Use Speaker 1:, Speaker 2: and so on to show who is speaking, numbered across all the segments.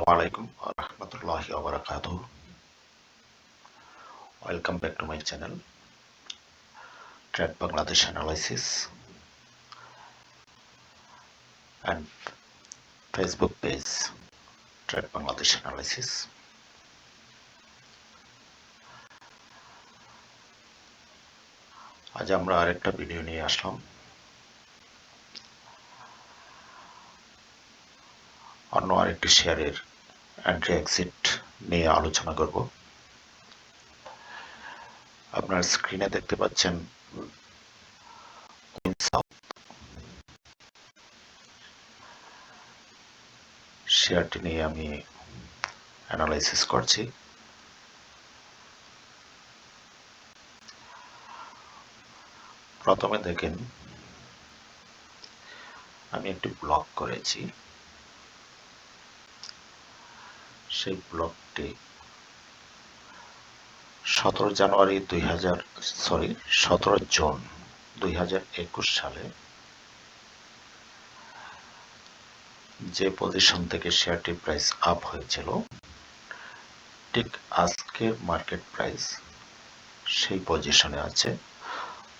Speaker 1: Assalamu alaikum wa rahmatullahi wa barakatuh. Welcome back to my channel, Trade Bangladesh Analysis, and Facebook page, Trade Bangladesh Analysis. আজ আমরা আরেকটা video নিয়ে আসলাম। অন্য আরেকটি শেয়ারের এন্ট্রি এক্সিট নিয়ে আলোচনা করব। আপনার স্ক্রিনে দেখতে পাচ্ছেন QUEENSOUTH শেয়ারটি নিয়ে আমি অ্যানালাইসিস করছি। প্রথমে দেখেন, আমি একটি ব্লক করেছি। সেই ব্লকটি 17 জুন 2021 সালে যে পজিশন থেকে শেয়ারটির প্রাইস আপ হয়েছিল, ঠিক আজকের মার্কেট প্রাইস সেই পজিশনে আছে।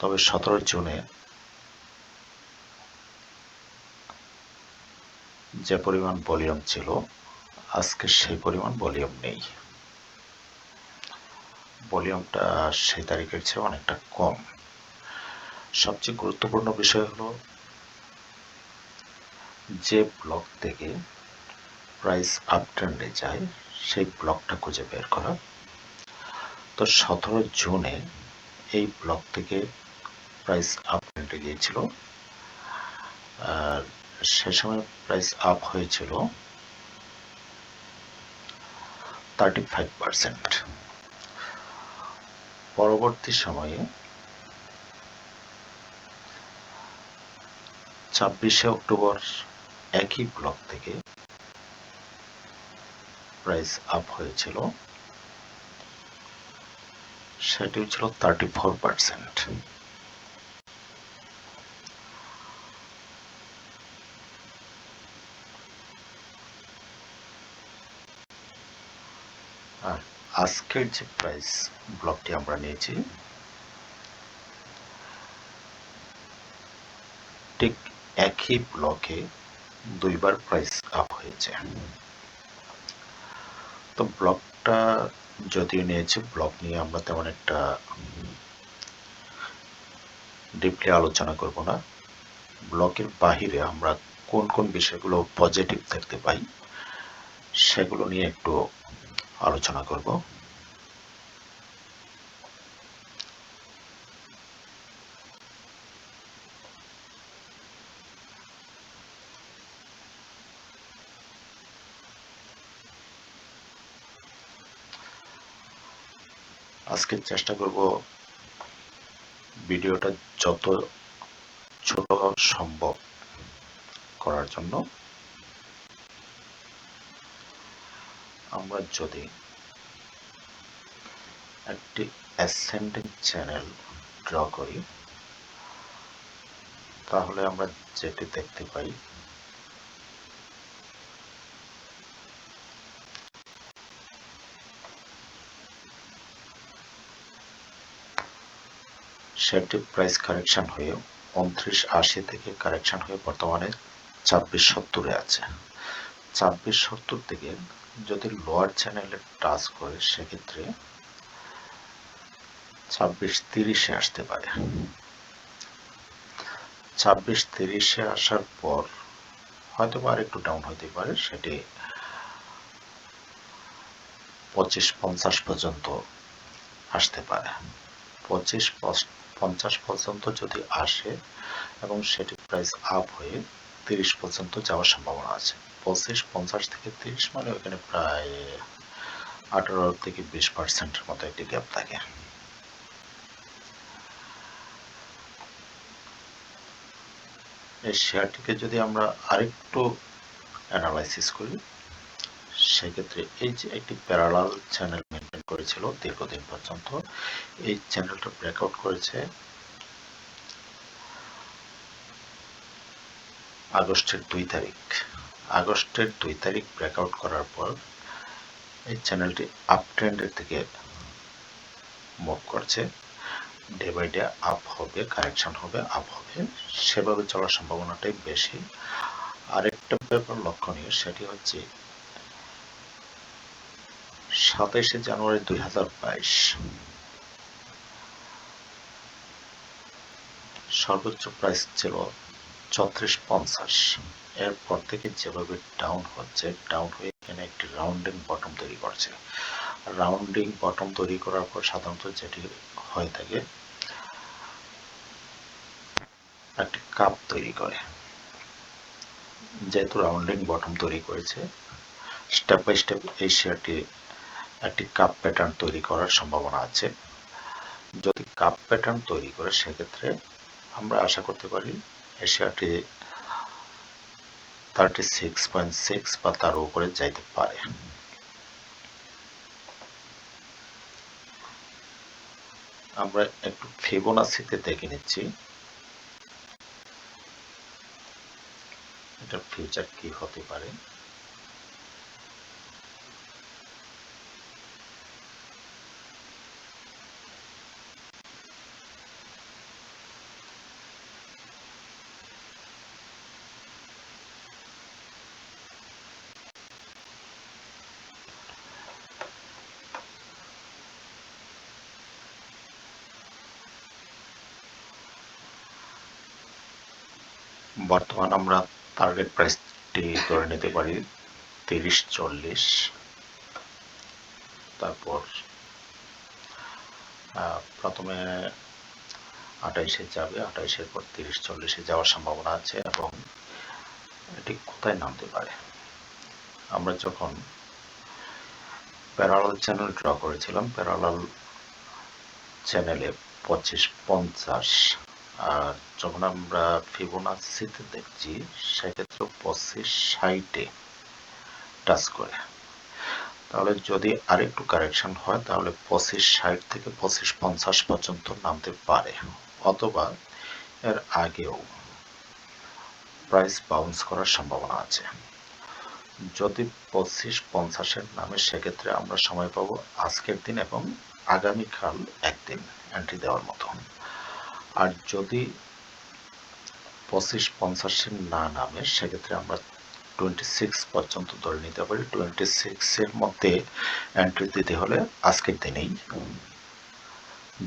Speaker 1: তবে 17 জুনে যে পরিমাণ ভলিউম ছিল, আজকে সেই পরিমাণ ভলিউম নেই। ভলিউমটা সেই তারিখের চেয়ে অনেকটা কম। সবচেয়ে গুরুত্বপূর্ণ বিষয় হলো যে ব্লক থেকে প্রাইস আপ ট্রেন্ডে যায় সেই ব্লকটা খুঁজে বের করা। তো 17 জুনে এই ব্লক থেকে প্রাইস আপ ট্রেন্ডে গিয়েছিল, আর সে সময় প্রাইস আপ হয়েছিল 35%। পরবর্তী সময়ে 26 অক্টোবর একই ব্লক থেকে প্রাইস আপ হয়েছিল, সেটি ছিল 34%। আর আজকের যে প্রাইস ব্লকটি আমরা নিয়েছি, ঠিক একই ব্লকে দুইবার প্রাইস আপ হয়েছে। তো ব্লকটা যদিও নিয়েছি, ব্লক নিয়ে আমরা তেমন একটা ডিপলি আলোচনা করব না। ব্লকের বাহিরে আমরা কোন কোন বিষয়গুলো পজিটিভ দেখতে পাই সেগুলো নিয়ে একটু আলোচনা করব। আজকে চেষ্টা করব ভিডিওটা যত ছোট সম্ভব করার জন্য। আমরা যদি একটি অ্যাসেন্ডিং চ্যানেল ড্র করি, তাহলে আমরা যেটি দেখতে পাই, সেটি প্রাইস কারেকশন হয়ে 29.80 থেকে কারেকশন হয়ে বর্তমানে 26.70-এ আছে। 26.70 থেকে যদি লোয়ার চ্যানেলে টাচ করে, সেক্ষেত্রে 26.30-এ আসতে পারে। 26.30-এ আসার পর হয়তো আর একটু ডাউন হতে পারে, সেটি 25.50 পর্যন্ত আসতে পারে। 25.50 পর্যন্ত যদি আসে এবং সেটি প্রাইস আপ হয়ে 30 পর্যন্ত যাওয়ার সম্ভাবনা আছে। 25.50 থেকে 30 মানে ওখানে প্রায় 18 থেকে 20% মতো একটি গ্যাপ থাকে। এই শেয়ারটিকে যদি আমরা আরেকটু অ্যানালাইসিস করি, সেক্ষেত্রে এই যে একটি প্যারালাল চ্যানেল মেনটেন করেছিল দীর্ঘদিন পর্যন্ত, এই চ্যানেলটা ব্রেকআউট করেছে আগস্টের 2 তারিখ। আগস্টের 2 তারিখ ব্রেকআউট করার পর এই চ্যানেলটি আপ ট্রেন্ডের দিকে মুভ করছে। ডে বাই ডে আপ হবে, কারেকশন হবে, আপ হবে, সেভাবে চলার সম্ভাবনাটাই বেশি। আরেকটা ব্যাপার লক্ষণীয়, সেটি হচ্ছে 27শে জানুয়ারি 2022 সর্বোচ্চ প্রাইস ছিল 3450। এরপর থেকে যেভাবে ডাউন হচ্ছে, ডাউন হয়ে এখানে একটি রাউন্ডিং বটম তৈরি করছে। রাউন্ডিং বটম তৈরি করার পর সাধারণত যেটি হয়ে থাকে, একটি কাপ তৈরি করে। যেহেতু রাউন্ডিং বটম তৈরি করেছে, স্টেপ বাই স্টেপ এই শেয়ারটি একটি কাপ প্যাটার্ন তৈরি করার সম্ভাবনা আছে। যদি কাপ প্যাটার্ন তৈরি করে, সেক্ষেত্রে আমরা আশা করতে পারি এই শেয়ারটি 36.6 বা তার উপরে যাইতে পারে। আমরা একটু ফিবোনাচিতে দেখে নিচ্ছি এটার ফিউচার কি হতে পারে। বর্তমান আমরা টার্গেট প্রাইসটি ধরে নিতে পারি 30-40। তারপর প্রথমে 28-এ যাবে, 28-এর পর 30-40-এ যাওয়ার সম্ভাবনা আছে। এবং এটি কোথায় নামতে পারে, আমরা যখন প্যারালাল চ্যানেল ড্র করেছিলাম, প্যারালাল চ্যানেলে 25-50, আর যখন আমরা ফিবোনাচিতে দেখছি সেক্ষেত্রে 25-60-এ টাচ করে। তাহলে যদি আরেকটু কারেকশন হয়, তাহলে 25-60 থেকে 25-50 পর্যন্ত নামতে পারে, অথবা এর আগেও প্রাইস বাউন্স করার সম্ভাবনা আছে। যদি 25-50-এর নামে, সেক্ষেত্রে আমরা সময় পাবো আজকের দিন এবং আগামীকাল একদিন এন্ট্রি দেওয়ার মতো। আর যদি 25-50-এর না নামে, সেক্ষেত্রে আমরা 26 পর্যন্ত ধরে নিতে পারি। 26-এর মধ্যে এন্ট্রি দিতে হলে আজকের দিনেই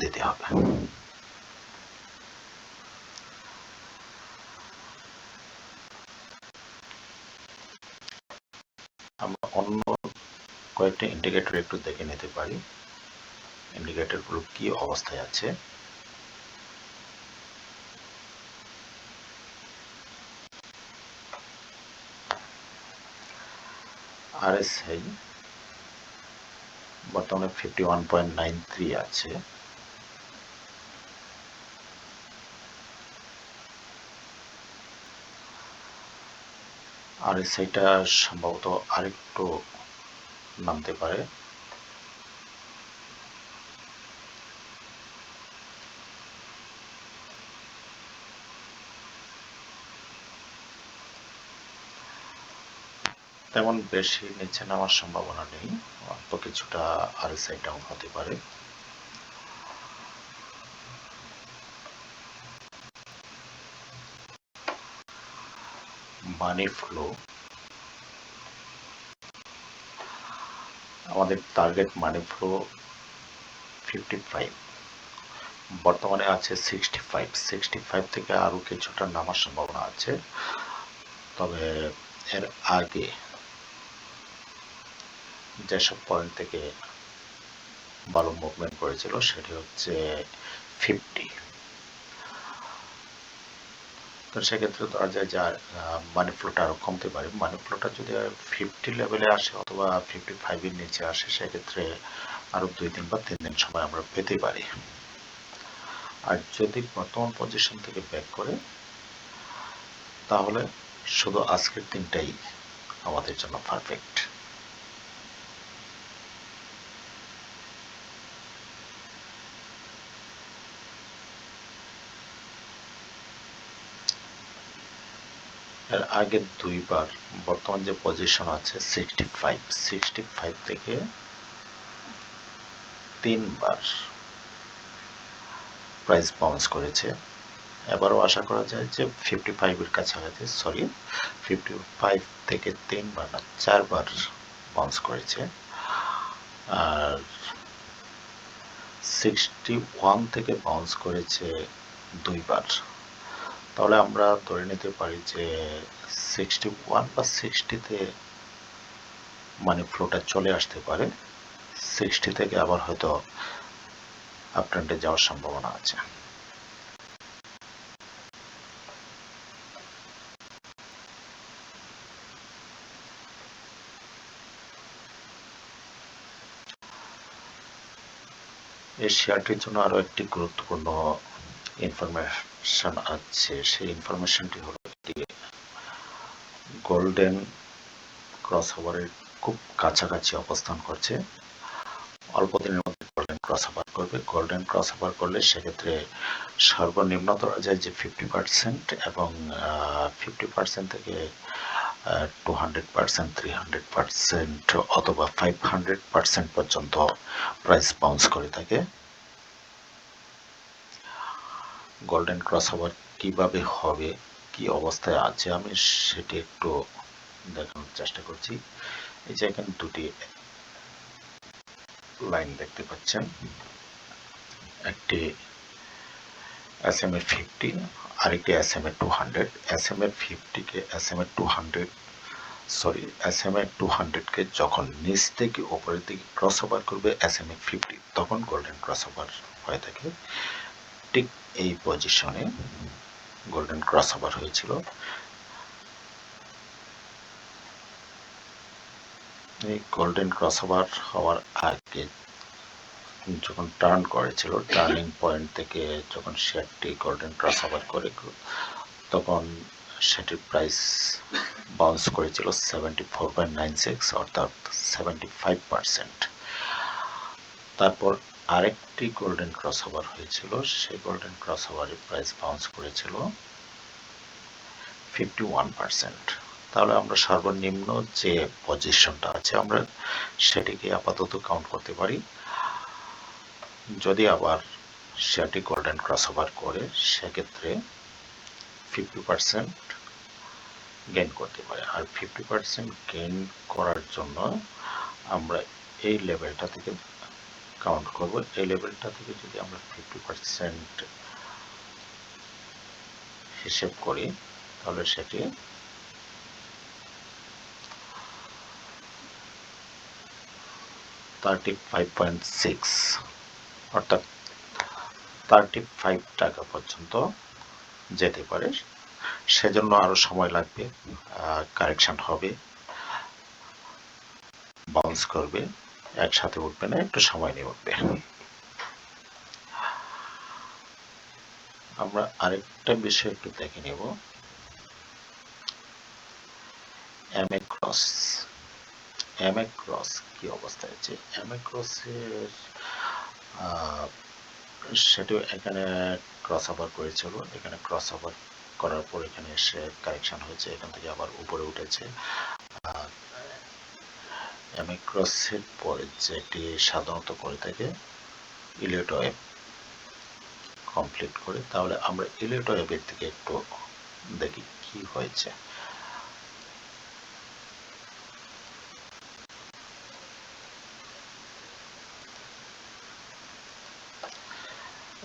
Speaker 1: দিতে হবে। আমরা অন্য কয়েকটা ইন্ডিকেটর একটু দেখে নিতে পারি, ইন্ডিকেটরগুলো কি অবস্থায় আছে। RSI বর্তমানে 51.93 আছে। RSIটা সম্ভবত আরেকটু নামতে পারে। তেমন বেশি নিচে নামার সম্ভাবনা নেই, অল্প কিছুটা RSI ডাউন হতে পারে। মানি ফ্লো, আমাদের টার্গেট মানি ফ্লো 55, বর্তমানে আছে 65 থেকে আরো কিছুটা নামার সম্ভাবনা আছে। তবে এর আগে যেসব পয়েন্ট থেকে ভালো মুভমেন্ট করেছিল, সেটি হচ্ছে 50। তো সেক্ষেত্রে ধরা যায় যে মানি ফ্লোটা আরো কমতে পারে। মানি ফ্লোটা যদি 50 লেভেলে আসে অথবা 55-এর নিচে আসে, সেক্ষেত্রে আরো 2 দিন বা 3 দিন সময় আমরা পেতে পারি। আর যদি বর্তমান পজিশন থেকে ব্যাক করে, তাহলে শুধু আজকের দিনটাই আমাদের জন্য পারফেক্ট। এর আগে দুইবার বর্তমান যে পজিশন আছে 65 থেকে তিনবার প্রাইস বাউন্স করেছে। এবারও আশা করা যায় যে 55 এর কাছাকাছি, 55 থেকে তিনবার না চারবার বাউন্স করেছে। আর 61 থেকে বাউন্স করেছে দুইবার। তাহলে আমরা ধরে নিতে পারি যে 61 বা 60-তে মানি ফ্লোটা চলে আসতে পারে। 60 থেকে আবার হয়তো আপট্রেন্ডে যাওয়ার সম্ভাবনা আছে। এই শেয়ারটির জন্য আরো একটি গুরুত্বপূর্ণ ইনফরমেশন আছে। সেই ইনফরমেশনটি হলো গোল্ডেন ক্রসওভারের খুব কাছাকাছি অবস্থান করছে। অল্প দিনের মধ্যে গোল্ডেন ক্রসওভার করবে। গোল্ডেন ক্রসওভার করলে সেক্ষেত্রে সর্বনিম্ন ধরা যায় যে 50% এবং 50% থেকে 200%, 300% অথবা 500% পর্যন্ত প্রাইস বাউন্স করে থাকে। গোল্ডেন ক্রসওভার কিভাবে হবে, কি অবস্থায় আছে আমি সেটি একটু দেখানোর চেষ্টা করছি। এই যে এখানে দুটি লাইন দেখতে পাচ্ছেন, একটি SMA 50 আরেকটি SMA 200। SMA 50 কে SMA 200 কে যখন নিচ থেকে উপরের দিকে ক্রসওভার করবে SMA 50, তখন গোল্ডেন ক্রসওভার হয়ে থাকে। ঠিক এই পজিশনে গোল্ডেন ক্রসওভার হয়েছিল। এই গোল্ডেন ক্রসওভার হওয়ার আগে যখন টার্ন করেছিল, টার্নিং পয়েন্ট থেকে যখন শেয়ারটি গোল্ডেন ক্রসওভার করে তখন সেটির প্রাইস বাউন্স করেছিল 74.96 অর্থাৎ 75%। তারপর আরেকটি গোল্ডেন ক্রসওভার হয়েছিল, সেই গোল্ডেন ক্রসওভারের প্রাইস বাউন্স করেছিল 51%। তাহলে আমরা সর্বনিম্ন যে পজিশনটা আছে আমরা সেটিকে আপাতত কাউন্ট করতে পারি। যদি আবার শেয়ারটি গোল্ডেন ক্রসওভার করে সেক্ষেত্রে 50% গেইন করতে পারে। আর 50% গেইন করার জন্য আমরা এই লেভেলটা থেকে কাউন্ট করব। এই লেভেলটা থেকে যদি আমরা 50% হিসেব করি তাহলে সেটি 35.6 অর্থাৎ 35 টাকা পর্যন্ত যেতে পারে। সেজন্য আরো সময় লাগবে, কারেকশন হবে, বাউন্স করবে, একসাথে উঠবে না, একটু সময় নিয়ে উঠবে। আমরা আরেকটা বিষয় একটু দেখে নেব, MA ক্রস কি অবস্থায় আছে। MA ক্রসের সেটিও এখানে ক্রস ওভার করেছিল, এখানে ক্রস ওভার করার পর এখানে এসে কারেকশন হয়েছে, এখান থেকে আবার উপরে উঠেছে। MA ক্রসের পরে যেটি সাধারণত করে থাকে ইলিয়ট ওয়েভ কমপ্লিট করে। তাহলে আমরা ইলিয়ট ওয়েভের দিকে একটু দেখি কি হয়েছে।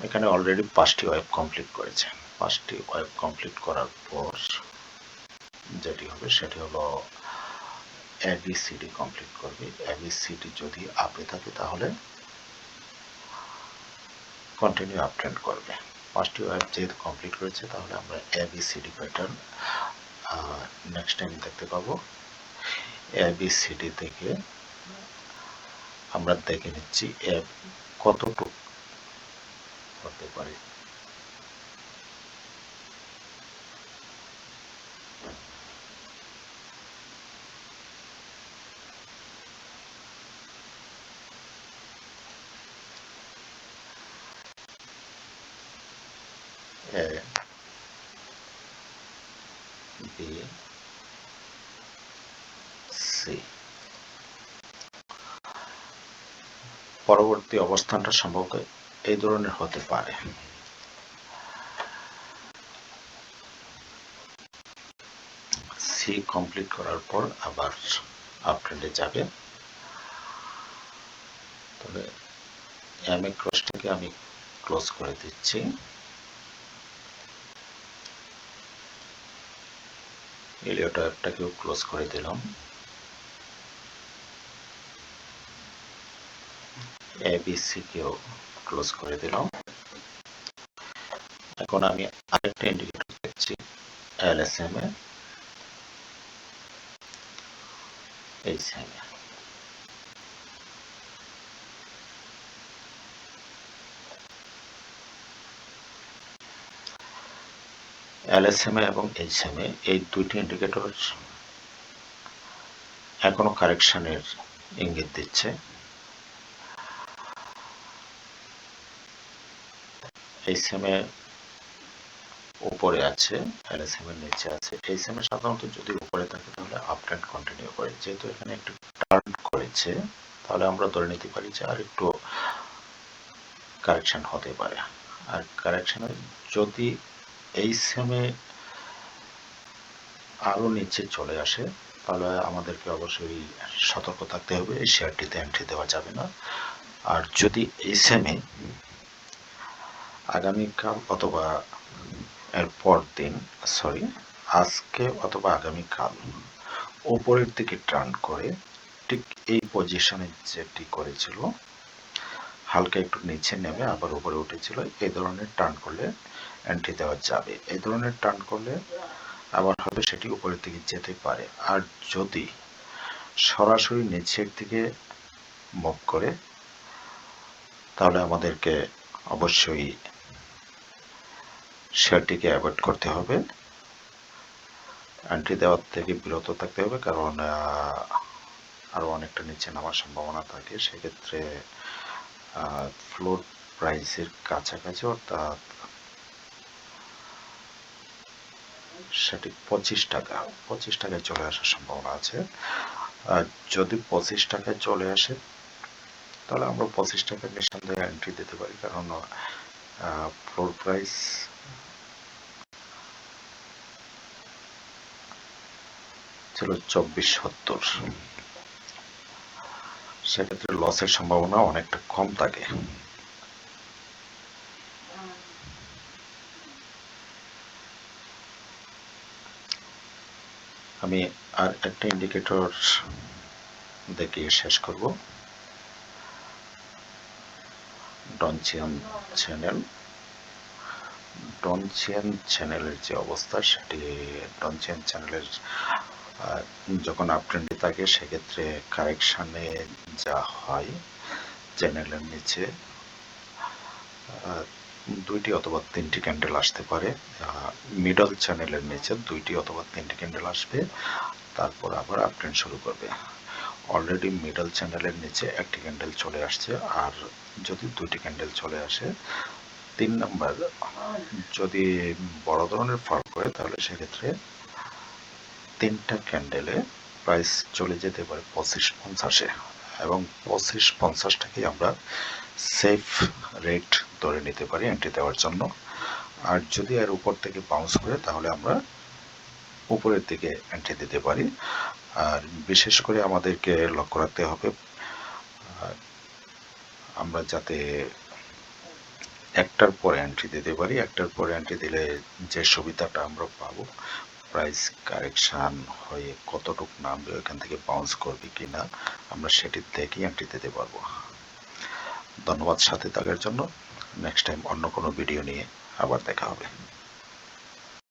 Speaker 1: এখানে অলরেডি 5টি ওয়েভ কমপ্লিট করেছে। 5টি ওয়েভ কমপ্লিট করার পর যেটি হবে সেটি হলো ABCD কমপ্লিট করবে। ABCD যদি আপে থাকে তাহলে কন্টিনিউ আপ ট্রেন্ড করবে। 5টি ওয়েভ যেহেতু কমপ্লিট করেছে তাহলে আমরা ABCD প্যাটার্ন নেক্সট টাইম দেখতে পাবো। ABCD থেকে আমরা দেখে নিচ্ছি কতটুকু করতে পারি। B C. পরবর্তী অবস্থানটা সম্ভবত এই ধরনের হতে পারে। সি কমপ্লিট করার পর আবার আপট্রেন্ডে যাবে। তবে এম এ ক্রসটাকে আমি ক্লোজ করে দিচ্ছি। এলিওটারটাকেও ক্লোজ করে দিলাম। এবিসি কেও ক্লোজ করে দিলাম। এখন আমি আরেকটা ইন্ডিকেটর দেখছি এলএসএম এ, এইচএম এ। এলএসএম এ এবং এইচএম এ এই দুইটি ইন্ডিকেটর এখনো কারেকশনের ইঙ্গিত দিচ্ছে। এইচএম এ উপরে আছে, এলএসএম এর নিচে আছে। এইচএম এ সাধারণত যদি উপরে থাকে তাহলে আপ ট্রেন্ড কন্টিনিউ করে। যেহেতু এখানে একটু টার্ন করেছে তাহলে আমরা ধরে নিতে পারি যে আর একটু কারেকশন হতে পারে। আর কারেকশনে যদি এইচএম এ আরো নিচে চলে আসে তাহলে আমাদেরকে অবশ্যই সতর্ক থাকতে হবে, এই শেয়ারটিতে এন্ট্রি দেওয়া যাবে না। আর যদি এইচএম এ আগামীকাল অথবা এর পর দিন, সরি আজকে অথবা আগামীকাল উপরের দিকে টার্ন করে ঠিক এই পজিশনে যেটি করেছিল, হালকা একটু নিচে নেমে আবার উপরে উঠেছিল, এই ধরনের টার্ন করলে এন্ট্রি দেওয়া যাবে। এই ধরনের টার্ন করলে আবার হয়তো সেটি উপরের দিকে যেতে পারে। আর যদি সরাসরি নিচের দিকে মুভ করে তাহলে আমাদেরকে অবশ্যই শেয়ারটিকে অ্যাভয়েড করতে হবে, এন্ট্রি দেওয়ার থেকে বিরত থাকতে হবে, কারণ আরও অনেকটা নিচে নামার সম্ভাবনা থাকে। সেক্ষেত্রে ফ্লোর প্রাইসের কাছাকাছি অর্থাৎ সেটি 25 টাকায় চলে আসার সম্ভাবনা আছে। আর যদি 25 টাকায় চলে আসে তাহলে আমরা 25 টাকার নিঃসন্দেহে এন্ট্রি দিতে পারি, কারণ ফ্লোর প্রাইস ছিল 2470। সেক্ষেত্রে লসের সম্ভাবনা অনেকটা কম থাকে। আমি আর একটা ইন্ডিকেটর দেখিয়ে শেষ করব, ডনচিয়ান চ্যানেল। ডনচিয়ান চ্যানেলের যে অবস্থা, সেটি ডনচিয়ান চ্যানেলের যখন আপট্রেন্ডে থাকে সেক্ষেত্রে কারেকশানে যা হয়, চ্যানেলের নিচে দুইটি অথবা তিনটি ক্যান্ডেল আসতে পারে। মিডল চ্যানেলের নিচে দুইটি অথবা তিনটি ক্যান্ডেল আসবে, তারপর আবার আপট্রেন্ড শুরু করবে। অলরেডি মিডল চ্যানেলের নিচে একটি ক্যান্ডেল চলে আসছে, আর যদি দুইটি ক্যান্ডেল চলে আসে, 3 নাম্বার যদি বড় ধরনের ফল করে তাহলে সেক্ষেত্রে 3টা ক্যান্ডেলে প্রাইস চলে যেতে পারে 2550-এ, এবং 2550টাকে আমরা সেফ রেট ধরে নিতে পারি এন্ট্রি দেওয়ার জন্য। আর যদি এর উপর থেকে বাউন্স করে তাহলে আমরা উপরের দিকে এন্ট্রি দিতে পারি। আর বিশেষ করে আমাদেরকে লক্ষ্য রাখতে হবে আমরা যাতে একটার পরে এন্ট্রি দিতে পারি। একটার পরে এন্ট্রি দিলে যে সুবিধাটা আমরা পাবো, প্রাইস কারেকশান হয়ে কতটুকু নামবে, ওইখান থেকে বাউন্স করবে কিনা আমরা সেটি দেখে এন্ট্রি দিতে পারবো। ধন্যবাদ সাথে থাকার জন্য। নেক্সট টাইম অন্য কোনো ভিডিও নিয়ে আবার দেখা হবে।